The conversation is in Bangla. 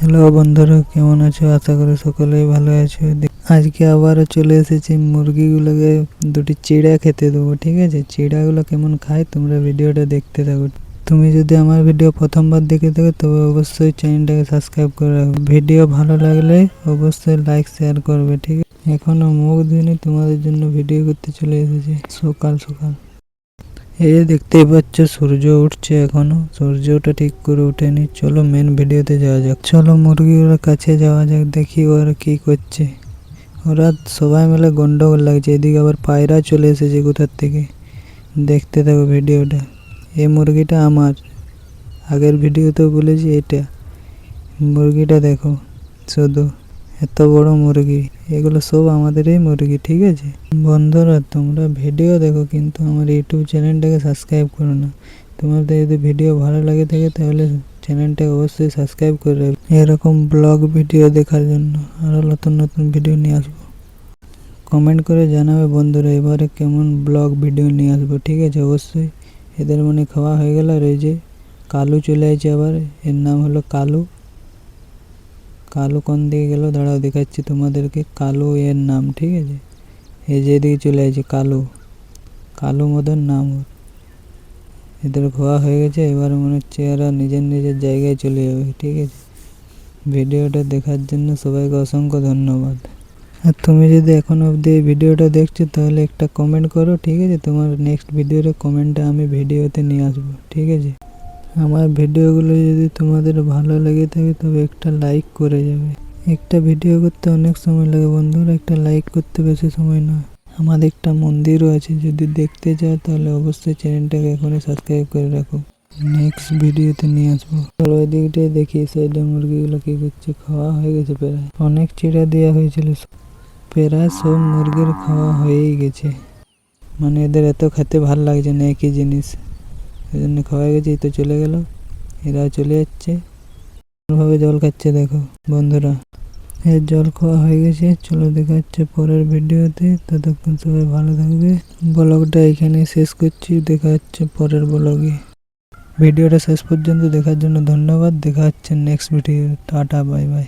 হ্যালো বন্ধুরা, কেমন আছো? আশা করি সকলেই ভালো আছো। আজকে আবারও চলে এসেছি মুরগিগুলোকে দুটি চিড়া খেতে দেবো, ঠিক আছে? চিড়াগুলো কেমন খায় তোমরা ভিডিওটা দেখতে থাকো। তুমি যদি আমার ভিডিও প্রথমবার দেখে থাকো তবে অবশ্যই চ্যানেলটাকে সাবস্ক্রাইব করে রাখো। ভিডিও ভালো লাগলে অবশ্যই লাইক শেয়ার করবে, ঠিক আছে? এখনো মুখ ধুইনি, তোমাদের জন্য ভিডিও করতে চলে এসেছি সকাল সকাল। এই যে দেখতেই পাচ্ছ সূর্য উঠছে, এখনো সূর্য ওঠা ঠিক করে উঠেনি। চলো মেন ভিডিওতে যাওয়া যাক। চলো মুরগিগুলোর কাছে যাওয়া যাক, দেখি ওরা কি করছে। ওরা সবাই মিলে গন্ডগোল লাগছে। এদিকে আবার পায়রা চলে এসেছে কোথার থেকে। দেখতে থাকো ভিডিওটা। এই মুরগিটা আমার, আগের ভিডিওতেও বলেছি এটা। মুরগিটা দেখো শুধু, এত বড় মুরগি। এগুলো সব আমাদেরই মুরগি, ঠিক আছে? বন্ধুরা তোমরা ভিডিও দেখো কিন্তু আমার ইউটিউব চ্যানেলটাকে সাবস্ক্রাইব করো না। তোমাদের যদি ভিডিও ভালো লাগে থাকে তাহলে চ্যানেলটাকে অবশ্যই সাবস্ক্রাইব করে রাখবে এরকম ব্লগ ভিডিও দেখার জন্য। আরও নতুন নতুন ভিডিও নিয়ে আসবো। কমেন্ট করে জানাবে বন্ধুরা এবারে কেমন ব্লগ ভিডিও নিয়ে আসবো, ঠিক আছে? অবশ্যই। এদের মানে খাওয়া হয়ে গেল। আর এই যে কালু চলে আসছে আবার, এর নাম হলো কালু। কালু কোন দিকে গেল দাঁড়াও দেখাচ্ছি তোমাদেরকে। কালু এর নাম, ঠিক আছে? এই যে এদিকে চলে আসছে কালু, কালু মদন নাম ওর। এদের খাওয়া হয়ে গেছে, এবার মনে হচ্ছে এরা নিজের নিজের জায়গায় চলে যাবে, ঠিক আছে? ভিডিওটা দেখার জন্য সবাইকে অসংখ্য ধন্যবাদ। আর তুমি যদি এখন অবধি এই ভিডিওটা দেখছো তাহলে একটা কমেন্ট করো, ঠিক আছে? তোমার নেক্সট ভিডিওর কমেন্টটা আমি ভিডিওতে নিয়ে আসবো, ঠিক আছে? আমার ভিডিওগুলো যদি তোমাদের ভালো লেগে থাকে তবে একটা লাইক করে যাবে। একটা ভিডিও করতে অনেক সময় লাগে বন্ধুরা, একটা লাইক করতে বেশি সময় নয়। আমাদের একটা মন্দিরও আছে, যদি দেখতে চাও তাহলে অবশ্যই চ্যানেলটাকে এখনই সাবস্ক্রাইব করে রাখো। নেক্সট ভিডিওতে নিয়ে আসবো। চলো ওই দিকটাই দেখি সাইডে মুরগিগুলো কি করছে। খাওয়া হয়ে গেছে প্রায়, অনেক চিড়া দেওয়া হয়েছিল। প্রায় সব মুরগির খাওয়া হয়েই গেছে। মানে এদের এত খেতে ভাল লাগছে না একই জিনিস, এই জন্য খাওয়া গেছে। তো চলে গেল, এরা চলে যাচ্ছে। ভাবে জল খাচ্ছে দেখো বন্ধুরা। এর জল খাওয়া হয়ে গেছে। চলো দেখা হচ্ছে পরের ভিডিওতে। ততক্ষণ সবাই ভালো থাকবে। ব্লগটা এখানে শেষ করছি, দেখা হচ্ছে পরের ব্লগে। ভিডিওটা শেষ পর্যন্ত দেখার জন্য ধন্যবাদ। দেখা হচ্ছে next video. Tata, bye bye.